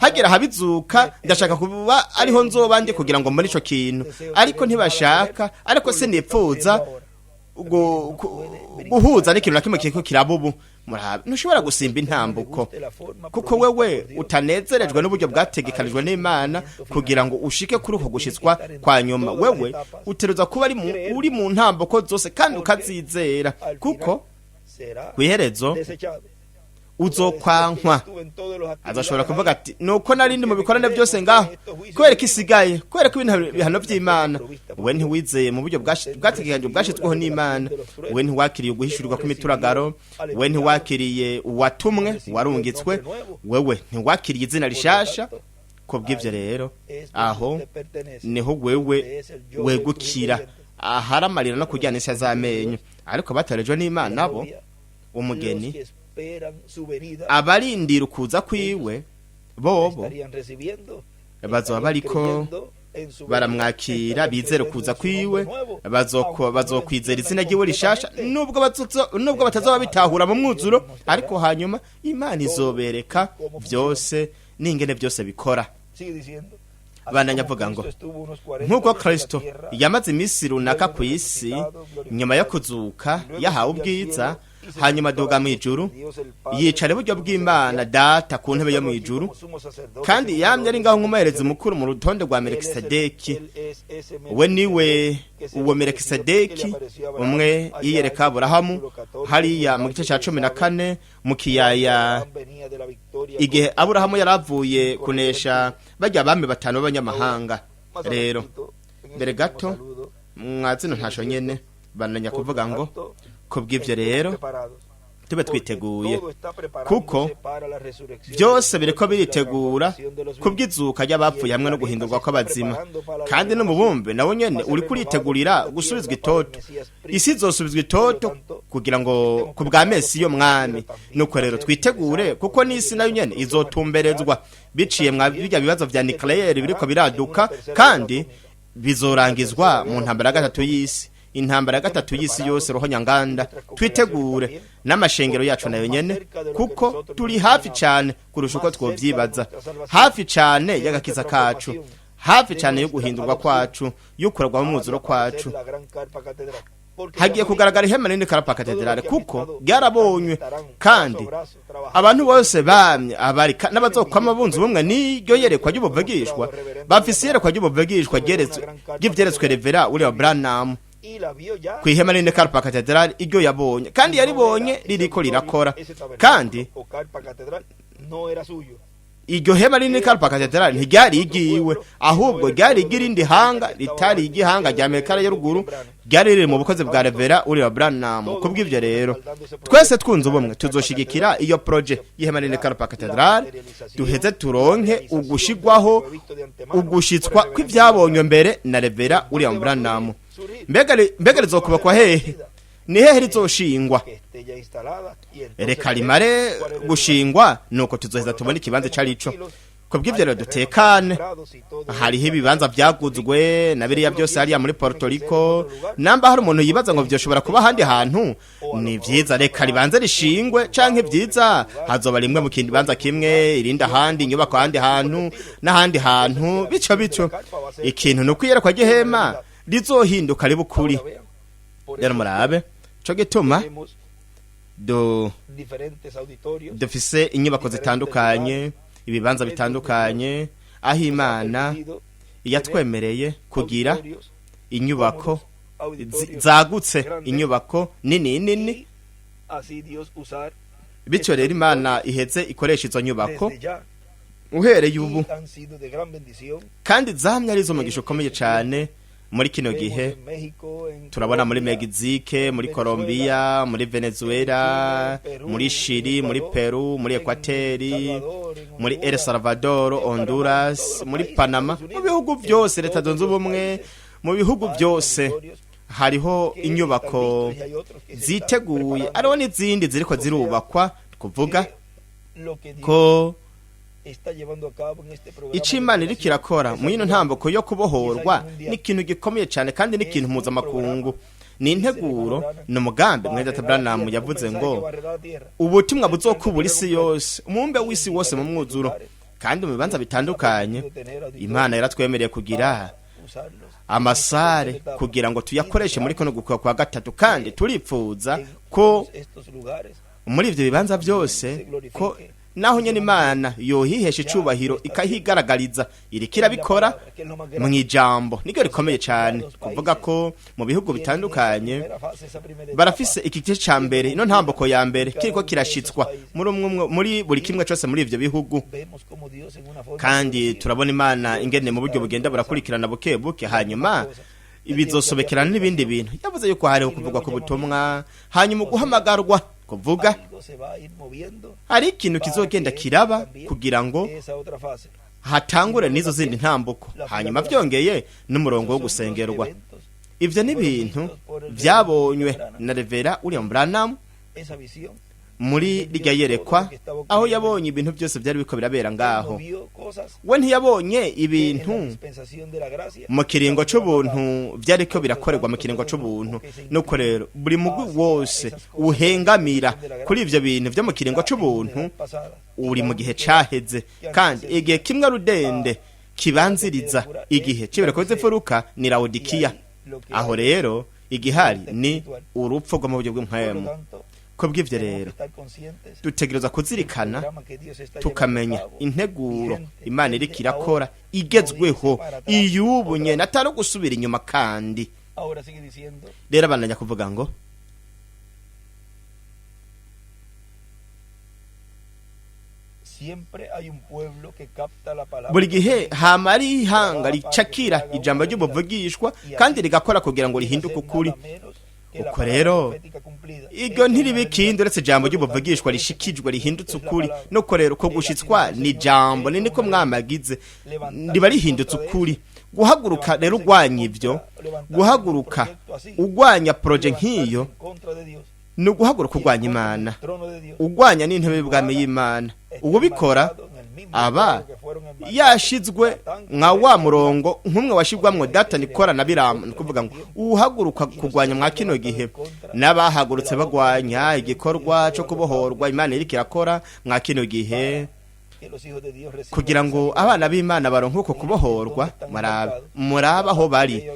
Speaker 2: hagira habizuka ndashaka kuba ariho nzoba ndi kugira ngo muri ico kintu ariko ntibashaka ariko se nipfuza guhuza n'ikintu nakimwe kiko kirabubu murabe ntushobora gusimba intambuko kuko wewe utanezerejwe n'uburyo bwategekanijwe n'Imana kugira ngo ushike kuri uko gushitswa kwa nyuma wewe uteruza kuba uri mu ntambuko zose kandi ukazizera kuko kwiherezo uzokwankwa azashobora kuvuga ati nuko narindi mu bikorane byose ngaho kubera kisigaye kubera ko ibintu bihano by'Imana we ntiwizeye mu buryo bwategekanijwe bwashitsweho n'Imana we ntiwakiriye guhishurirwa kw'imituragaro we ntiwakiriye uwatumwe warungitswe wewe ntiwakiriye izina rishasha kubw'ivyo rero aho niho wewe wegukira aharamarira no kujyana isi z'amenyo ariko batarejwe n'Imana nabo umugeni abarindira ukuza kwiwe bobo bazoba bariko baramwakira bizera kuza kwiwe bazokwizera izina ryiwe rishasha nubwo batazoba bitahura mu mwuzuro ariko hanyuma Imana izobereka byose n'ingene byose bikora bandanya avuga ngo nk'uko Kristo yamaze iminsi runaka ku isi nyuma yo kuzuka yahawe ubwiza hanyuma aduga mu ijuru yicara iburyo bw'Imana data ku ntebe yo mu ijuru kandi yamye ari ngaho nk'umuherezi mukuru mu rutonde rwa Melikisedeki we niwe uwo Melikisedeki umwe yiyereka Aburahamu hariya mu gice cya 14 mu kiyaya igihe Aburahamu yaravuye kunesha bajya bame batanu b'abanyamahanga rero mbere gato mwazino ntasho nyene bananya kuvuga ngo kubw'ivyo rero tube twiteguye kuko byose biriko biritegura kubw'izuka ry'abapfuye hamwe no guhindurwa kw'abazima kandi no mubumbe nawo nyene uri kuritegurira gusubizwa itoto isi izosubizwa itoto kugira ngo kubwa Mesi yo mwami nuko rero twitegure kuko n'isi nayo nyene izotumberezwa biciye mwabijya bibazo vya nucleaire biriko biraduka kandi bizorangizwa mu ntambara ya gatatu y'isi intambara ya gatatu y'isi yose roho nyanganda twitegure n'amashengero yacu nayo nyene kuko turi hafi cyane kurusha uko twovyibaza hafi cyane y'agakiza kacu hafi cyane yo guhindurwa kwacu yukurwa mu mwuzuro kwacu hagiye kugaragara ihema nini karapa katedrale kuko byarabonywe kandi abantu bose bamye abari n'abazokwama bunzi bumwe n'iryo yerekwa ry'ubuvugishwa bafise yerekwa ry'ubuvugishwa ry'ivyeretswe revera uri wa Branham kwihema nini karapa katedrale iryo yabonye kandi yaribonye ririko rirakora kandi iryo hema rinini Karpa Cathedral ntiryari igiwe, ahubwo ryari igirindi hanga ritari igihanga rya Amerika ya ruguru, ryari riri mu bukozi bwa Revera uri wa Branham. Kubw'ivyo rero twese twunze ubumwe tuzoshigikira iyo project y'ihema rinini Karpa Cathedral, duheze turonke ugushigwaho ugushitswa kw'ivyabonywe mbere na Revera uri wa Branham. Mbega rizokubakwa hehe? Ni hehe rizoshingwa? Reka rimare gushingwa nuko tuzoheza tubona ikibanza carico. Kubw'ivyo rero dutekane, hariho ibibanza vyaguzwe na biriya byose hariya muri Puerto Rico. Namba hari umuntu yibaza ngo vyoshobora kuba ahandi hantu, ni vyiza reka ribanze rishingwe, canke vyiza hazoba rimwe mu kindi banza kimwe, irindi ahandi, inyubako ahandi hantu n'ahandi hantu, bico ikintu nuko iyerekwa ry'ihema rizohinduka ribe ukuri. Rero murabe co gituma dufise inyubako zitandukanye, ibibanza bitandukanye, aho Imana yatwemereye kugira inyubako zagutse, inyubako nini. Bityo rero Imana iheze ikoresha izo nyubako uhereye ubu, kandi zamye arizo mugisha ukomeye cyane muri kino gihe. Turabona muri Mexique, muri Colombia, muri Venezuela, muri Chile, muri Peru, muri Equateri, muri El Salvador, Honduras, muri Panama. Mu bihugu byose leta zunze ubumwe, mu bihugu byose hariho inyubako ziteguye, ariho n'izindi ziriko zirubakwa. Kuvuga ko ico Imana iriko irakora mu yino ntambuko yo kubohorwa ni ikintu gikomeye cyane, kandi ni ikintu mpuzamakungu, ni integuro, ni umugambi. Mwenda Branham yavuze ngo ubutumwa buzokubura isi yose, umubumbe w'isi wose mu mwuzuro, kandi mu bibanza bitandukanye. Imana yaratwemereye kugira amasare kugira ngo tuyakoreshe muri kono gukwa kwa gatatu, kandi turipfuza ko muri ivyo bibanza byose ko naho nyene Imana yohihesha icubahiro ikahigaragariza, irikira bikora mu ijambo. Niko rikomeye cyane kuvuga ko mu bihugu bitandukanye barafise igice ca mbere, ino ntambuko ya mbere kiriko kirashitswa muri buri kimwe cyose muri ivyo bihugu, kandi turabona Imana ingene mu buryo bugenda burakurikirana buke buke, hanyuma ibizosobekerana n'ibindi bintu. Yavuze yuko hariho kuvugwa ku butumwa, hanyuma guhamagarwa kuvuga hari ikintu kizogenda kiraba kugira ngo hatangure n'izo zindi ntambuko, hanyuma byongeye n'umurongo wo gusengerwa. Ivyo ni ibintu vyabonywe na Revera William Branham muri rya yerekwa, aho yabonye ibintu byose byari biko birabera ngaho. We ntiyabonye ibintu mu kiringo c'ubuntu byariko birakorerwa mu kiringo c'ubuntu. Nuko rero buri mugwi wose uhengamira kuri ivyo bintu vyo mu kiringo c'ubuntu uri mu gihe caheze, kandi igihe kimwe rudende kibanziriza igihe cibera zipfuruka ni Laodikiya. Aho rero igihari ni urupfu rwo mu buryo bw'impwemu. Kubw'ivyo rero dutegereza kuzirikana tukamenya integuro Imana iriko irakora igezweho, iyubu nyene atari gusubira inyuma. Kandi rero abananya kuvuga ngo buri gihe hama ari ihanga ricakira ijambo ry'ubuvugishwa kandi rigakora kugira ngo rihinduke ukuri. Uko rero iryo ntiribikindi uretse ijambo ry'ubuvugishwa rishikijwe rihindutse ukuri. Nuko rero ko gushitswa ni jambo ni niko mwamagize riba rihindutse ukuri. Guhaguruka rero ugwanya ivyo, guhaguruka ugwanya project nk'iyo, ni uguhaguruka ugwanya Imana, ugwanya n'intebe y'ubwami y'Imana. Ubikora aba yashizwe nka wa murongo nk'umwe washigwamwo data nikora na Biramu. Nukuvuga ngo uhaguruka kugwanya mwa kino gihe n'abahagurutse bagwanya igikorwa cyo kubohorwa Imana iriko irakora mwa kino gihe, kugira ngo abana b'Imana baronke uko kubohorwa. Muraba aho bari,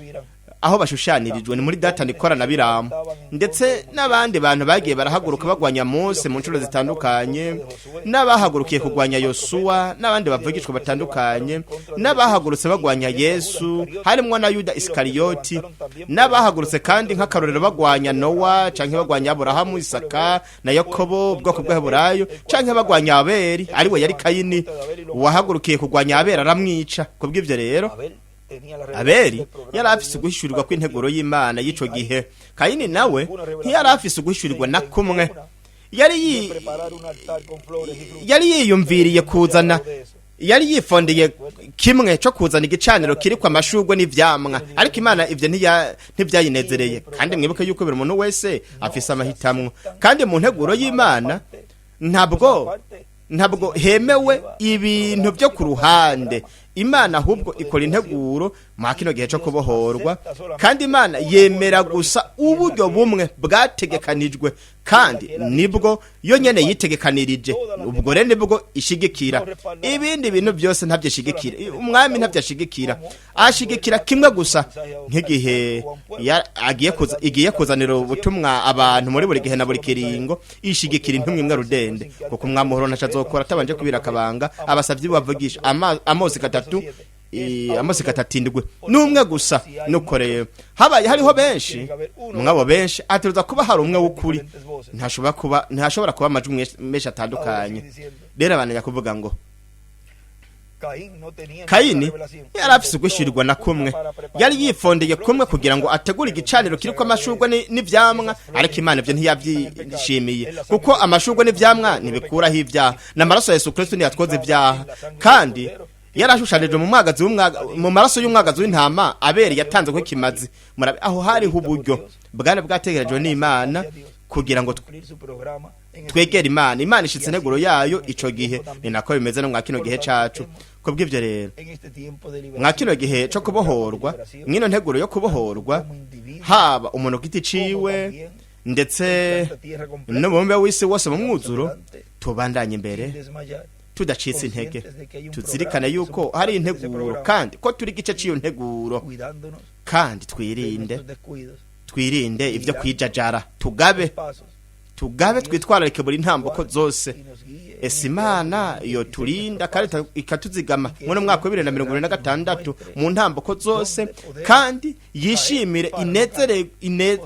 Speaker 2: aho bashushanirijwe ni muri Datani Kora na Biramu, ndetse n'abandi bantu bagiye barahaguruka bagwanya Mose mu ncuro zitandukanye, n'abahagurukiye kugwanya Yosuwa n'abandi bavugishwa batandukanye, n'abahagurutse bagwanya Yesu harimo na Yuda Iskariyoti, n'abahagurutse kandi nk'akarorero bagwanya Nowa canke bagwanya Aburahamu, Isaka na Yakobo ubwoko bw'Aburayo, canke bagwanya Abeli ari we yari Kayini wahagurukiye kugwanya Abeli aramwica. Kubw'ivyo rero Abeli yari afise uguhishurirwa kw'integuro y'Imana y'ico gihe. Kayini nawe ntiyari afise uguhishurirwa na kumwe, yari yiyumviriye kuzana, yari yifondeye kimwe cyo kuzana igicaniro kiri kwa mashurwe n'ivyamwa, ariko Imana ivyo ntivyayinezereye. Kandi mwibuke yuko buri muntu wese afise amahitamwo, kandi mu nteguro y'Imana ntabwo hemewe ibintu byo ku ruhande. Imana ahubwo ikora integuro mu kino gihe cyo kubohorwa, kandi Imana yemera gusa uburyo bumwe bwategekanijwe, kandi nibwo yo nyene yitegekanirije. Ubwo rero nibwo ishigikira, ibindi bintu byose ntabyishigikira. Umwami ntabyashigikira, ashigikira kimwe gusa, nk'igihe igiye kuzanira ubutumwa abantu muri buri gihe na buri kiringo, ishigikira intumwa imwe rudende, kuko umwami uhora ntacazokora atabanje kubira akabanga abasavyi bavugisha Amosi 3:7 n'umwe gusa. Nuko rero habaye hariho benshi, mwabo benshi aturuza kuba hari umwe w'ukuri, ntashobora kuba amajwi menshi atandukanye. Rero abantu kuvuga ngo Kayini yari afise uguhishurirwa na kumwe, yari yifondeye kumwe kugira ngo ategure igicaniro kiriko amashurwe n'ivyamwa, ariko Imana ivyo ntiyavyishimiye, kuko amashurwe n'ivyamwa ntibikuraho ibyaha, n'amaraso ya Yesu Kristo ntiyatwoza ibyaha. Kandi yarashushanijwe mu maraso y'umwagazi w'intama Abeli yatanze nk'ikimazi. Murabe aho hariho uburyo bwana bwategerejwe n'Imana kugira ngo twegere Imana. Imana ishitse integuro yayo ico gihe, ni nako bimeze no mwakino gihe cacu. Kubw'ivyo rero mwakino gihe cyo kubohorwa, mwino nteguro yo kubohorwa, haba umuntu giti ciwe ndetse n'umubumbe w'isi wose mu mwuzuro, tubandanye imbere tudacitse intege, tuzirikane yuko hari integuro, kandi ko turi gice ciyo nteguro, kandi twirinde ivyo kwijajara, tugabe twitwararike buri ntamboko zose. Ese Imana yo turinda kandi ikatuzigama mu mwaka wa 2026 mu ntamboko zose, kandi yishimire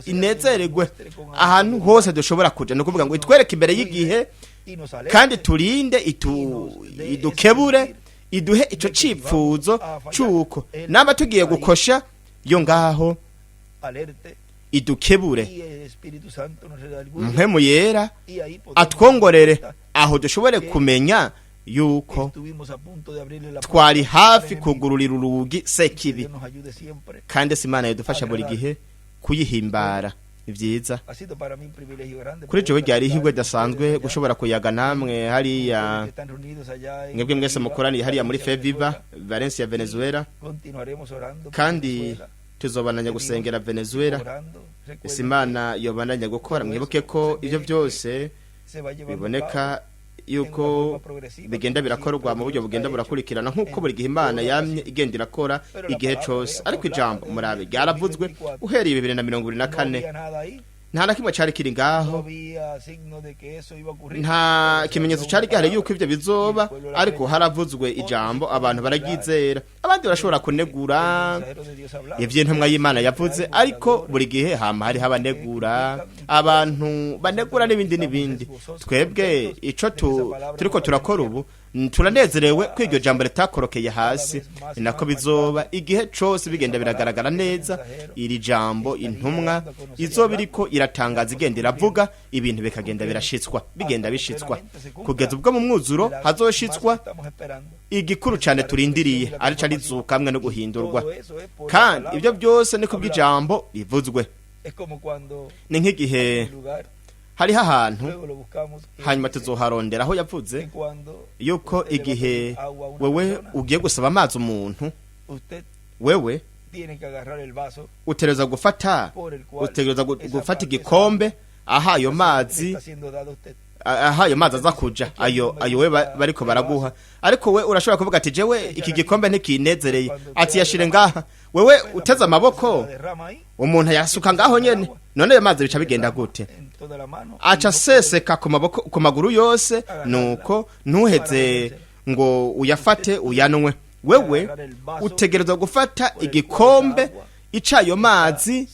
Speaker 2: inezererwe ahantu hose dushobora kuja. No kuvuga ngo itwereke imbere y'igihe, kandi turinde idukebure, iduhe ico cipfuzo cuko naba tugiye gukosha yo ngaho idukebure, mpemu yera atwongorere aho dushobore kumenya yuko twari hafi kugururira urugi sekibi, kandi Imana yadufasha buri gihe kuyihimbara. Vyiza kuri jewe ryari ihigwe dasanzwe gushobora kuyaga namwe hariya, mwebwe mwese mukoraniye hariya muri Feviva Valencia Venezuela, kandi tuzobananya gusengera Venezuela. Imana yobananya gukora. Mwibuke ko ivyo byose biboneka yuko bigenda birakorwa mu buryo bugenda burakurikirana, nk'uko buri gihe Imana yamye igenda irakora igihe cose. Ariko ijambo murabe ryaravuzwe uhereye 2024, nta na kimwe cari kiri ngaho, nta kimenyetso cari gihari yuko ivyo bizoba, ariko haravuzwe ijambo, abantu baragizera, abandi barashobora kunegura ivyo intumwa y'Imana yavuze, ariko buri gihe hama hari habanegura, abantu banegura n'ibindi. Twebwe ico turiko turakora ubu, turanezerewe ko iryo jambo ritakorokeye hasi, nako bizoba igihe cose bigenda biragaragara neza. Iri jambo intumwa izoba iriko iratangaza, igenda iravuga, ibintu bikagenda birashitswa, bigenda bishitswa kugeza ubwo mu mwuzuro hazoshitswa. Igikuru cyane turindiriye arico arizuka hamwe no guhindurwa, kandi ibyo byose ni kubw'ijambo bivuzwe. Ni nk'igihe hariho ahantu, hanyuma tuzoharondera aho yavuze yuko igihe wewe ugiye gusaba amazi umuntu, wewe utegereza gufata igikombe aha ayo mazi aha ayo mazi aza kuja ayo we bariko baraguha, ariko we urashobora kuvuga ati jewe iki gikombe ntikinezereye, ati yashire ngaha, wewe uteze amaboko umuntu yasuka ngaho nyene, none ayo mazi bica bigenda gute? Aca seseka ku maboko ku maguru yose, nuko ntuheze ngo uyafate uyanwe. Wewe utegerezwa gufata igikombe icayo mazi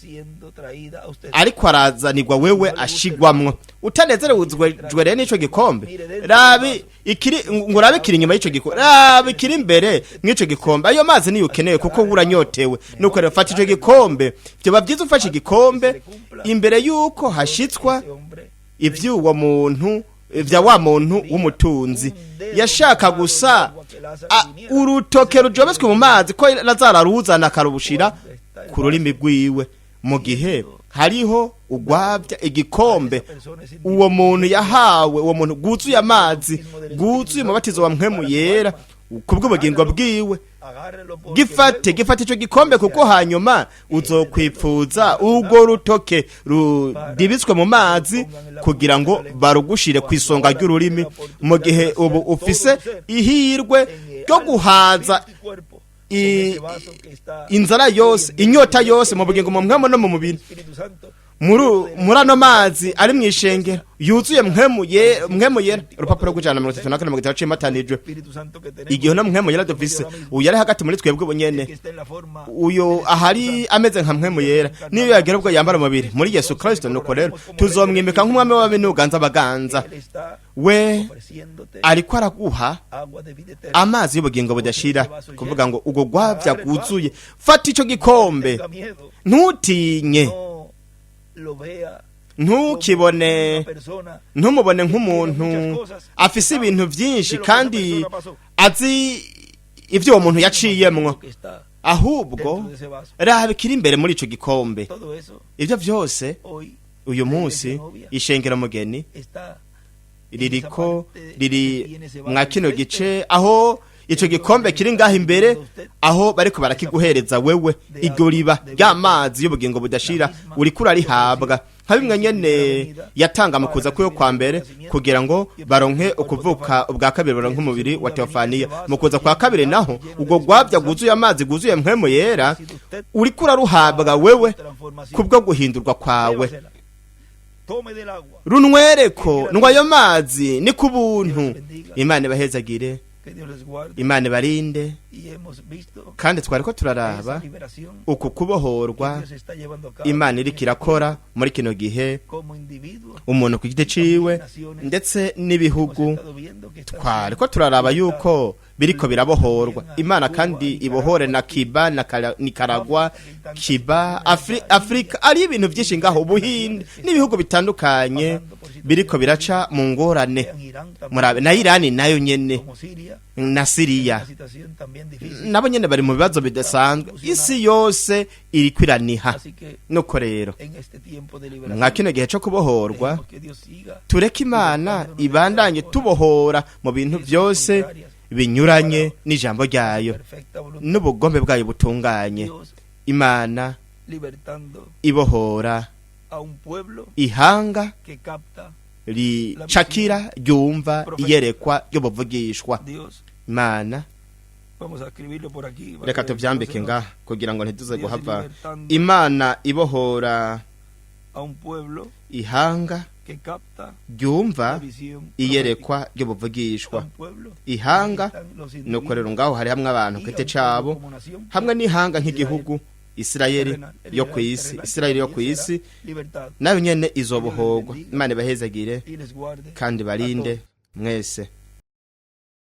Speaker 2: ariko arazanirwa wewe ashigwamwo, utanezerejwe n'ico gikombe. Rabi ikiri ngo rabe kiri inyuma y'ico gikombe, rabi kiri imbere mw'ico gikombe. Ayo mazi niyo ukeneye kuko uranyotewe, nuko rero fata ico gikombe. Byo bavyiza ufashe igikombe imbere yuko hashitswa ivyuwo muntu vya wa muntu w'umutunzi yashaka gusa urutoke rujobetswe mu mazi ko Lazaro aruzana akarubushira ku rurimi rwiwe, mu gihe hariho ugwavya igikombe uwo muntu yahawe, uwo muntu guzuye amazi, guzuye umubatizo wa mpwemu yera kubw'ubugingo bwiwe. Gifate ico gikombe, kuko hanyuma uzokwipfuza urwo rutoke rudibitswe mu mazi kugira ngo barugushire ku isonga ry'ururimi, mu gihe ubu ufise ihirwe ryo guhaza inzara yose, inyota yose mu bugingo mu mpwemu no mu mubiri. muri ano mazi ari mu ishengero yuzuye mpwemu yera. Urupapuro rw'ijana na 34 cimatanijwe igihe no mpwemu yera dufise uyari hagati muri twebwe ubunyene, uyo ahari ameze nka mpwemu yera niyo yagera ubwo yambara umubiri muri Yesu Kristo. Nuko rero tuzomwimika nk'umwami w'abinuganza baganza, we ariko araguha amazi y'ubugingo budashira, kuvuga ngo ugo gwavya guzuye. Fata ico gikombe, ntutinye, ntumubone nk'umuntu afise ibintu byinshi kandi azi ivyo uwo muntu yaciyemwo, ahubwo raba kiri imbere muri ico gikombe. Ivyo vyose uyu munsi ishengero mugeni riri mwa kino gice, aho ico gikombe kiri ngaho imbere, aho bariko barakiguhereza wewe. Iryo riba ry'amazi y'ubugingo budashira uriko urarihabwa nka bimwe nyene yatanga mu kuza kuyo kwa mbere, kugira ngo baronke ukuvuka ubwa kabiri, baronke umubiri wa Teofaniya. Mu kuza kwa kabiri naho ubwo gwavya guzuye amazi, guzuye mpwemu yera, uriko uraruhabwa wewe kubwo guhindurwa kwawe. Runwereko ndwayo mazi ni kubuntu. Imana ibahezagire, Imana barinde. Kandi twariko turaraba uku kubohorwa Imana iriko irakora muri kino gihe, umuntu ku giti ciwe ndetse n'ibihugu. Twariko turaraba yuko biriko birabohorwa. Imana kandi ibohore na Cuba na Nicaragua, Cuba, Afrika, ari ibintu byinshi ngaho, Ubuhinde n'ibihugu bitandukanye biriko biraca mu ngorane. Murabe na Irani nayo nyene na Syria nabo nyene bari mu bibazo bidasanzwe. Isi yose iri kwiraniha. Nuko rero mwa kino gihe cyo kubohorwa tureke Imana ibandanye tubohora mu bintu byose binyuranye n'ijambo ryayo n'ubugombe bwayo butunganye. Imana ibohora ihanga ricakira ryumva iyerekwa ry'ubuvugishwa. Imana reka tuvyambike ngaha kugira ngo ntituze guhava. Imana ibohora ihanga ryumva iyerekwa ry'ubuvugishwa. Ihanga nuko rero ngaho hari hamwe abantu kete cabo, hamwe n'ihanga nk'igihugu Isirayeli yo kwisi nayo nyene izobohorwa. Imana ibahezagire kandi barinde mwese.